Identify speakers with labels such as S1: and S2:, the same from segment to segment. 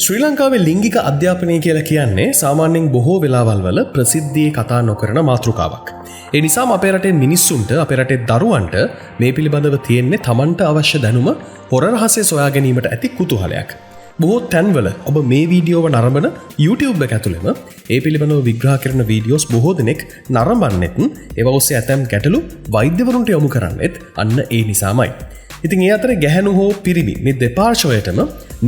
S1: ශ්‍රී ලංකාවේ ලිංගික අධ්‍යාපනය කියලා කියන්නේ සාමාන්‍යයෙන් බොහෝ වෙලාවල් වල ප්‍රසිද්ධියේ කතා නොකරන මාතෘකාවක්. ඒ නිසාම අපේ රටේ මිනිස්සුන්ට අපේ රටේ දරුවන්ට මේ පිළිබඳව තියෙන්නේ Tamanට අවශ්‍ය දැනුම හොර රහසේ සොයා ගැනීමට ඇති කුතුහලයක්. බොහෝ තැන්වල ඔබ මේ වීඩියෝව නරඹන YouTube එක ඇතුළෙම ඒ පිළිබඳව විග්‍රහ කරන වීඩියෝස් බොහෝ දෙනෙක් නරඹන්නෙත් ඒවා ඔස්සේ ඇතැම් ගැටලු වෛද්‍යවරුන්ට යොමු කරන්නෙත් අන්න ඒ නිසාමයි. ඉතින් ඒ අතර ගැහැණු හෝ පිරිමි මේ දෙපාර්ශ්වයටම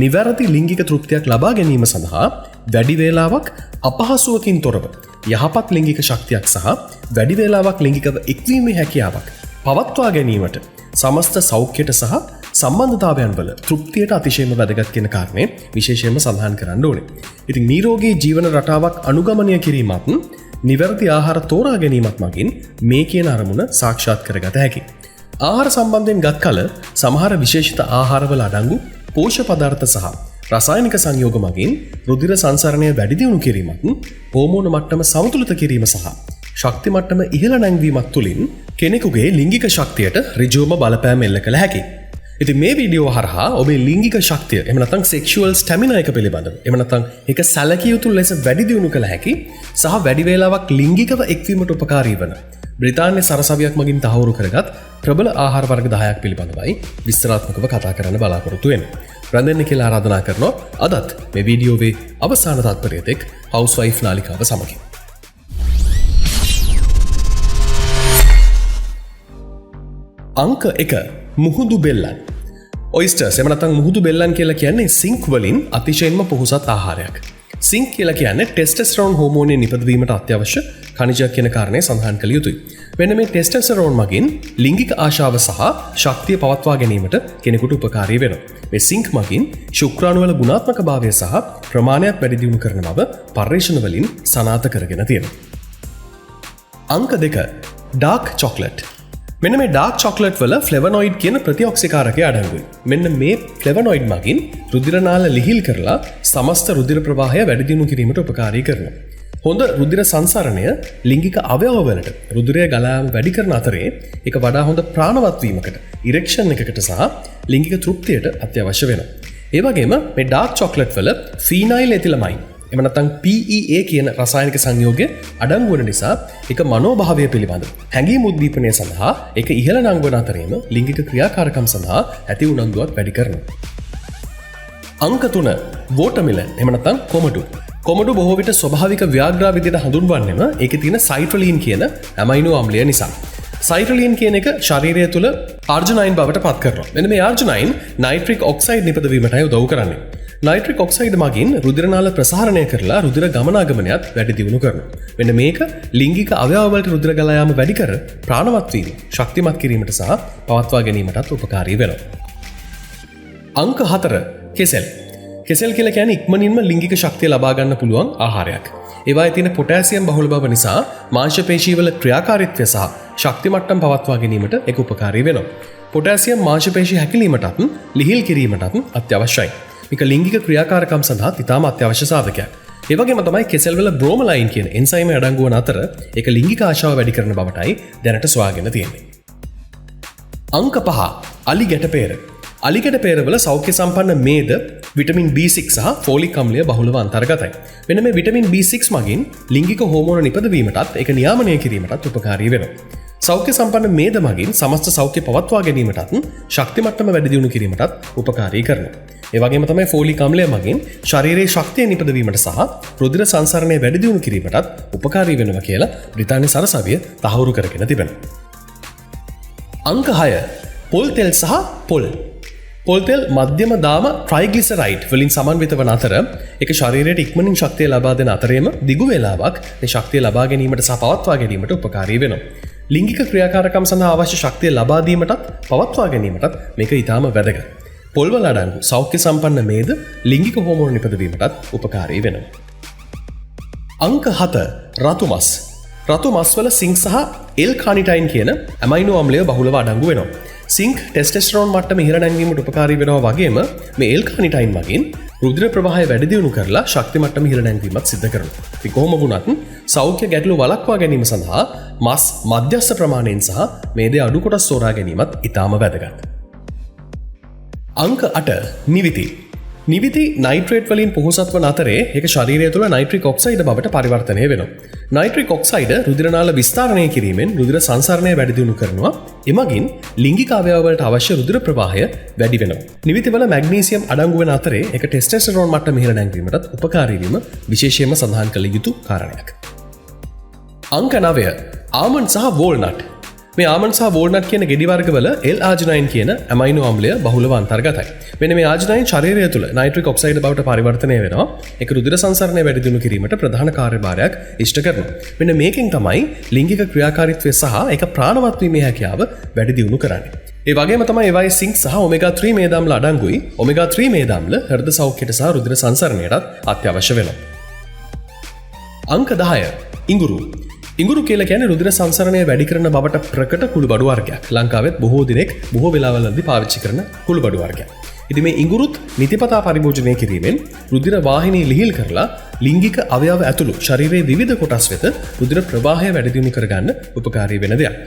S1: නිවැරදි ලිංගික තෘප්තියක් ලබා ගැනීම සඳහා වැඩි වේලාවක් අපහසුවකින් තොරව යහපත් ලිංගික ශක්තියක් සහ වැඩි වේලාවක් ලිංගිකව එක්වීමේ හැකියාවක් පවත්වා ගැනීමට සමස්ත සෞඛ්‍යයට සහ සම්බන්ධතාවයන් වල තෘප්තියට අතිශයම වැදගත් කියන කාරණේ විශේෂයෙන්ම සඳහන් කරන්න ඕනේ. ඉතින් නිරෝගී ජීවන රටාවක් අනුගමනය කිරීමත් නිවැරදි ආහාර තෝරා ගැනීමත් මගින් මේ කියන අරමුණ සාක්ෂාත් කරගත හැකියි. ආහාර සම්බන්ධයෙන් ගත් කල සමහර විශේෂිත ආහාරවල අඩංගු පෝෂ්‍ය පදාර්ථ සහ රසායනික සංයෝග මගින් රුධිර සංසරණය වැඩි දියුණු කිරීමත් හෝමෝන මට්ටම සමතුලිත කිරීම සහ ශක්ති මට්ටම ඉහළ නැංවීමත් තුළින් කෙනෙකුගේ ලිංගික ශක්තියට ඍජුවම බලපෑම් එල්ල කළ හැකියි. ඉතින් මේ වීඩියෝ හරහා ඔබේ ලිංගික ශක්තිය එහෙම නැත්නම් සෙක්ෂුවල් ස්ටැමිනා එක පිළිබඳව එහෙම නැත්නම් ඒක සැලකිය යුතු ලෙස වැඩි දියුණු කළ හැකි සහ වැඩි වේලාවක් ලිංගිකව එක්වීමට උපකාරී වන බ්‍රිතාන්‍ය සරසවියක් මගින් තහවුරු කරගත් ප්‍රබල ආහාර වර්ග 10ක් පිළිබඳවයි විස්තරාත්මකව කතා කරන්න බලාපොරොත්තු වෙන්නේ. රැඳෙන්න කියලා ආරාධනා කරනවා අදත් මේ වීඩියෝවේ අවසාන තත්පරය තෙක් හවුස්වයිෆ් නාලිකාව සමගින්. අංක 1 මුහුදු බෙල්ලන්. ඔයිස්ටර්ස් එහෙම නැත්නම් මුහුදු බෙල්ලන් කියලා කියන්නේ සිංක් වලින් අතිශයින්ම පොහොසත් ආහාරයක්. සිංක් කියලා කියන්නේ ටෙස්ටස්ටරෝන් හෝමෝනය නිපදවීමට අත්‍යවශ්‍ය ඛනිජයක් කියන කාරණේ සඳහන් කළ යුතුයි. මෙන්න මේ ටෙස්ටස්ටරෝන් මගින් ලිංගික ආශාව සහ ශක්තිය පවත්වා ගැනීමට කෙනෙකුට උපකාරී වෙනවා. මේ සිංක් මගින් ශුක්‍රාණු වල ගුණාත්මක භාවය සහ ප්‍රමාණයක් වැඩි දියුණු කරන බව පර්යේෂණ වලින් සනාථ කරගෙන තියෙනවා. අංක 2 ඩාර්ක් චොක්ලට්. මෙන්න මේ ඩාර්ක් චොක්ලට් වල ෆ්ලෙවනොයිඩ් කියන ප්‍රතිඔක්සිකාරකය අඩංගුයි. මෙන්න මේ ෆ්ලෙවනොයිඩ් මගින් රුධිර නාල ලිහිල් කරලා සමස්ත රුධිර ප්‍රවාහය වැඩි දියුණු කිරීමට උපකාරී කරනවා. හොඳ රුධිර සංසරණය ලිංගික අවයවවලට රුධිරය ගලා යාම වැඩි කරන අතරේ ඒක වඩා හොඳ ප්‍රාණවත් වීමකට, ඉරෙක්ෂන් එකකට සහ ලිංගික තෘප්තියට අත්‍යවශ්‍ය වෙනවා. ඒ වගේම මේ ඩාර්ක් චොක්ලට් වල ෆීනයිල් එතිලමයින් එහෙම නැත්නම් PEA කියන රසායනික සංයෝගය අඩංගු වෙන නිසා ඒක මනෝභාවය පිළිබඳ හැඟීම් උද්දීපනය සඳහා ඒක ඉහළ නංවන අතරින්ම ලිංගික ක්‍රියාකාරකම් සඳහා ඇති උනන්දුවක් වැඩි කරනවා. අංක 3 වෝටර්මෙලන් එහෙම නැත්නම් කොමඩු. කොමඩු බොහෝ විට ස්වභාවික ව්‍යාග්‍රා විදිහට හඳුන්වන්නෙම ඒකේ තියෙන සයිට්‍රලීන් කියන ඇමයිනෝ අම්ලය නිසා. සයිට්‍රලීන් කියන එක ශරීරය තුළ ආර්ජනයින් බවට පත් කරනවා. මෙන්න මේ ආර්ජනයින් නයිට්‍රික් ඔක්සයිඩ් නිපදවීමටයි උදව් කරන්නේ. නයිට්‍රික් ඔක්සයිඩ් මගින් රුධිර නාල ප්‍රසාරණය කරලා රුධිර ගමනාගමනයත් වැඩි දියුණු කරනවා. මෙන්න මේක ලිංගික අවයවවලට රුධිර ගලා යාම වැඩි කර ප්‍රාණවත් වීම, ශක්තිමත් කිරීමට සහ පවත්වා ගැනීමටත් උපකාරී වෙනවා. අංක 4 කෙසෙල්. කෙසෙල් කියලා කියන්නේ ඉක්මනින්ම ලිංගික ශක්තිය ලබා ගන්න පුළුවන් ආහාරයක්. ඒවායේ තියෙන පොටෑසියම් බහුල බව නිසා මාංශ පේශීවල ක්‍රියාකාරීත්වය සහ ශක්ති මට්ටම් පවත්වා ගැනීමට ඒක උපකාරී වෙනවා. පොටෑසියම් මාංශ පේශී හැකිලීමටත් ලිහිල් කිරීමටත් අත්‍යවශ්‍යයි. මේක ලිංගික ක්‍රියාකාරකම් සඳහා ඉතාම අත්‍යවශ්‍ය සාධකයක්. ඒ වගේම තමයි කෙසෙල් වල බ්‍රෝමලයින් කියන එන්සයිම අඩංගු වන අතර ඒක ලිංගික ආශාව වැඩි කරන බවටයි දැනට සොයාගෙන තියෙන්නේ. අංක 5 අලි ගැටපේර. අලි ගැටපේරවල සෞඛ්‍ය සම්පන්න මේද විටමින් B6 සහ ෆෝලික් අම්ලය බහුලව අන්තර්ගතයි. මෙන්න මේ විටමින් B6 මගින් ලිංගික හෝමෝන නිපදවීමටත් ඒක නියාමනය කිරීමටත් උපකාරී වෙනවා. සෞඛ්‍ය සම්පන්න මේද මගින් සමස්ත සෞඛ්‍ය පවත්වා ගැනීමටත් ශක්ති මට්ටම වැඩි දියුණු කිරීමටත් උපකාරී කරනවා. ඒ වගේම තමයි ෆෝලික් අම්ලය මගින් ශරීරයේ ශක්තිය නිපදවීමට සහ රුධිර සංසරණය වැඩි දියුණු කිරීමටත් උපකාරී වෙනවා කියලා බ්‍රිතාන්‍ය සරසවිය තහවුරු කරගෙන තිබෙනවා. අංක 6 පොල් තෙල් සහ පොල්. පොල් තෙල් මධ්‍යම දාම ට්‍රයිග්ලිසරයිඩ් වලින් සමන්විත වන අතර ඒක ශරීරයට ඉක්මනින් ශක්තිය ලබා දෙන අතරේම දිගු වේලාවක් මේ ශක්තිය ලබා ගැනීමට සහ පවත්වා ගැනීමට උපකාරී වෙනවා. ලිංගික ක්‍රියාකාරකම් සඳහා අවශ්‍ය ශක්තිය ලබා දීමටත් පවත්වා ගැනීමටත් මේක ඉතාම වැදගත්. පොල්වල අඩංගු සෞඛ්‍ය සම්පන්න මේද ලිංගික හෝමෝන නිපදවීමටත් උපකාරී වෙනවා. අංක 7 රතු මස්. රතු මස් වල සිංක් සහ එල් කානිටයින් කියන ඇමයිනෝ අම්ලය බහුලව අඩංගු වෙනවා. සිංක් ටෙස්ටෙස්ටරෝන් මට්ටම ඉහළ නැංවීමට උපකාරී වෙනවා වගේම මේ එල් කානිටයින් මගින් රුධිර ප්‍රවාහය වැඩි දියුණු කරලා ශක්ති මට්ටම ඉහළ නැංවීමත් සිද්ධ කරනවා. ඉතින් කොහොම වුණත් සෞඛ්‍ය ගැටලු වළක්වා ගැනීම සඳහා මස් මධ්‍යස්ථ ප්‍රමාණයෙන් සහ මේදේ අඩු කොටස් තෝරා ගැනීමත් ඉතාම වැදගත්. අංක 8 නිවිති. නිවිති නයිට්‍රේට් වලින් පොහොසත් වන අතරේ ඒක ශරීරය තුළ නයිට්‍රික් ඔක්සයිඩ් බවට පරිවර්තනය වෙනවා. නයිට්‍රික් ඔක්සයිඩ් රුධිරනාල විස්තරණය කිරීමෙන් රුධිර සංසරණය වැඩි දියුණු කරනවා. එමගින් ලිංගික අවයවවලට අවශ්‍ය රුධිර ප්‍රවාහය වැඩි වෙනවා. නිවිතිවල මැග්නීසියම් අඩංගු වෙන අතරේ ඒක ටෙස්ටොස්ටෙරෝන් මට්ටම ඉහළ නැංවීමටත් උපකාරී වීම විශේෂයෙන්ම සඳහන් කළ යුතු කාරණයක්. අංක 9 ආමන්ඩ් සහ වෝල්නට්. මේ ආමන්ඩ් සහ වෝල්නට් කියන ගෙඩි වර්ගවල L-ආජිනයින් කියන ඇමයිනෝ අම්ලය බහුලව අන්තර්ගතයි. මෙන්න මේ ආජිනයින් ශරීරය තුළ නයිට්‍රික් ඔක්සයිඩ් බවට පරිවර්තනය වෙනවා. ඒක රුධිර සංසරණය වැඩි දියුණු කිරීමට ප්‍රධාන කාර්යභාරයක් ඉෂ්ට කරනවා. මෙන්න මේකෙන් තමයි ලිංගික ක්‍රියාකාරීත්වය සහ ඒක ප්‍රාණවත් වීමේ හැකියාව වැඩි දියුණු කරන්නේ. ඒ වගේම තමයි ඒවයි සිංක් සහ ඔමෙගා 3 මේදාම්ල අඩංගුයි. ඔමෙගා 3 මේදාම්ල හෘද සෞඛ්‍යයට සහ රුධිර සංසරණයටත් අත්‍යවශ්‍ය වෙනවා. අංක 10 ඉඟුරු. ඉඟුරු කියලා කියන්නේ රුධිර සංසරණය වැඩි කරන බවට ප්‍රකට කුළුබඩු වර්ගයක්. ලංකාවෙත් බොහෝ දිනෙක බොහෝ වෙලාවලදී පාවිච්චි කරන කුළුබඩු වර්ගයක්. ඉතින් මේ ඉඟුරුත් නිතිපතා පරිභෝජනය කිරීමෙන් රුධිර වාහිනී ලිහිල් කරලා ලිංගික අවයව ඇතුළු ශරීරයේ විවිධ කොටස් වෙත රුධිර ප්‍රවාහය වැඩි දියුණු කරගන්න උපකාරී වෙන දෙයක්.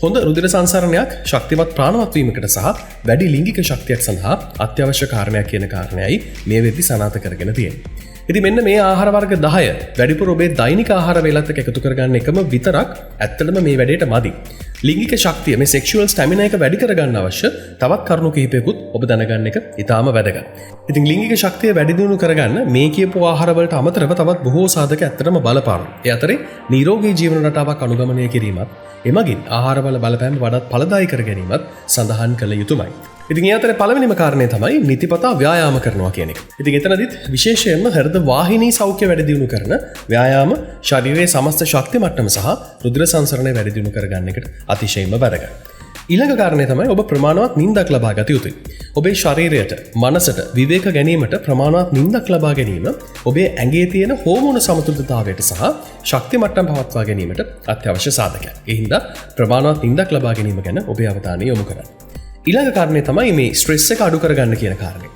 S1: හොඳ රුධිර සංසරණයක් ශක්තිමත් ප්‍රාණවත් වීමකට සහ වැඩි ලිංගික ශක්තියක් සඳහා අත්‍යවශ්‍ය කාරණයක් කියන කාරණයයි මේ වෙද්දි සනාථ කරගෙන තියෙන්නේ. ඉතින් මෙන්න මේ ආහාර වර්ග 10 වැඩිපුර ඔබේ දෛනික ආහාර වේලත් එක්ක එකතු කරගන්න එකම විතරක් ඇත්තටම මේ වැඩේට මදි. ලිංගික ශක්තිය මේ සෙක්ෂුවල් ස්ටැමිනා එක වැඩි කරගන්න අවශ්‍ය තවත් කරුණු කිහිපයකුත් ඔබ දැනගන්න එක ඉතාම වැදගත්. ඉතින් ලිංගික ශක්තිය වැඩි දියුණු කරගන්න මේ කියපු ආහාර වලට අමතරව තවත් බොහෝ සාධක ඇත්තටම බලපානවා. ඒ අතරේ නිරෝගී ජීවන රටාවක් අනුගමනය කිරීමත් එමගින් ආහාරවල බලපෑම වඩාත් ඵලදායී කර ගැනීමත් සඳහන් කළ යුතුමයි. ඉතින් ඒ අතරේ පළවෙනිම කාරණය තමයි නිතිපතා ව්‍යායාම කරනවා කියන එක. ඉතින් එතනදිත් විශේෂයෙන්ම හෘද වාහිනී සෞඛ්‍ය වැඩි දියුණු කරන ව්‍යායාම ශරීරයේ සමස්ත ශක්ති මට්ටම සහ රුධිර සංසරණය වැඩි දියුණු කරගන්න එකට අතිශයින්ම වැදගත්. ඊළඟ කාරණය තමයි ඔබ ප්‍රමාණවත් නිින්දක් ලබා ගත යුතුයි. ඔබේ ශරීරයට, මනසට විවේක ගැනීමට ප්‍රමාණවත් නිින්දක් ලබා ගැනීම ඔබේ ඇඟේ තියෙන හෝමෝන සමතුලිතතාවයට සහ ශක්ති මට්ටම් පවත්වා ගැනීමට අත්‍යවශ්‍ය සාධකයක්. ඒ හින්දා ප්‍රමාණවත් නිින්දක් ලබා ගැනීම ගැන ඔබේ අවධානය යොමු කරන්න. ඊළඟ කාරණය තමයි මේ ස්ට්‍රෙස් එක අඩු කරගන්න කියන කාරණය.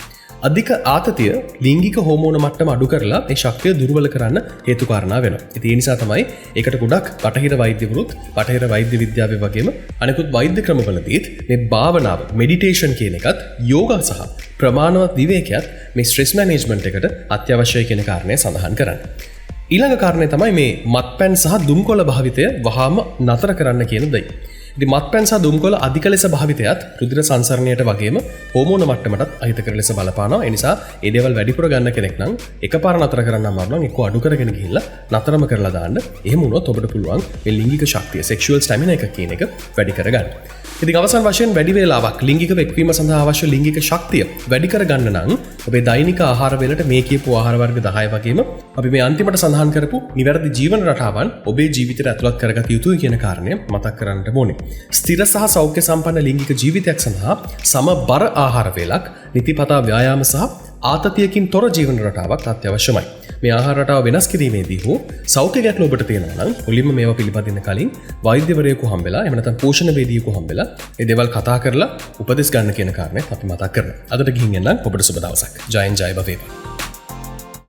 S1: අධික ආතතිය ලිංගික හෝමෝන මට්ටම අඩු කරලා ඒ ශක්තිය දුර්වල කරන්න හේතු කාරණා වෙනවා. ඉතින් ඒ නිසා තමයි ඒකට ගොඩක් බටහිර වෛද්‍යවරුත් බටහිර වෛද්‍ය විද්‍යාවේ වගේම අනෙකුත් වෛද්‍ය ක්‍රමවලදීත් මේ භාවනාව මෙඩිටේෂන් කියන එකත් යෝගා සහ ප්‍රමාණවත් විවේකයක් මේ ස්ට්‍රෙස් මැනේජ්මන්ට් එකට අත්‍යවශ්‍යයි කියන කාරණය සඳහන් කරන්නේ. ඊළඟ කාරණය තමයි මේ මත්පැන් සහ දුම්කොළ භාවිතය වහාම නතර කරන්න කියන දේ. ඉතින් මත්පැන් සහ දුම්කොළ අධික ලෙස භාවිතයත් රුධිර සංසරණයට වගේම හෝමෝන මට්ටමටත් අහිතකර ලෙස බලපානවා. ඒ නිසා ඒ දේවල් වැඩිපුර ගන්න කෙනෙක් නම් එකපාර නතර කරන්න අමාරු නම් එක්ක අඩු කරගෙන ගිහිල්ලා නතරම කරලා දාන්න. එහෙම වුණොත් ඔබට පුළුවන් මේ ලිංගික ශක්තිය සෙක්ෂුවල් ස්ටැමිනා එක කියන එක වැඩි කරගන්න. ඉතින් අවසන් වශයෙන් වැඩි වේලාවක් ලිංගික වෙක්වීම සඳහා අවශ්‍ය ලිංගික ශක්තිය වැඩි කරගන්න නම් ඔබේ දෛනික ආහාර වේලට මේ කියපු ආහාර වර්ග 10 වගේම අපි මේ අන්තිමට සඳහන් කරපු නිවැරදි ජීවන රටාවන් ඔබේ ජීවිතයට ඇතුළත් කරගත යුතුයි කියන කාරණය මතක් කරගන්න ඕනේ. ස්ථිර සහ සෞඛ්‍ය සම්පන්න ලිංගික ජීවිතයක් සඳහා සමබර ආහාර වේලක්, නිතිපතා ව්‍යායාම සහ ආතතියකින් තොර ජීවන රටාවක් අත්‍යවශ්‍යමයි. මේ ආහාර රටාව වෙනස් කිරීමේදී හෝ සෞඛ්‍ය ගැටලු ඔබට තියෙනවා නම් මුලින්ම මේවා පිළිපදින්න කලින් වෛද්‍යවරයෙකු හම්බෙලා එහෙම නැත්නම් පෝෂණ වේදිකයෙකු හම්බෙලා මේ දේවල් කතා කරලා උපදෙස් ගන්න කියන කාරණේ අපි මතක් කරනවා. අදට ගිහින් එන්න ඔබට සුබ දවසක්. ජයෙන් ජය වේවා.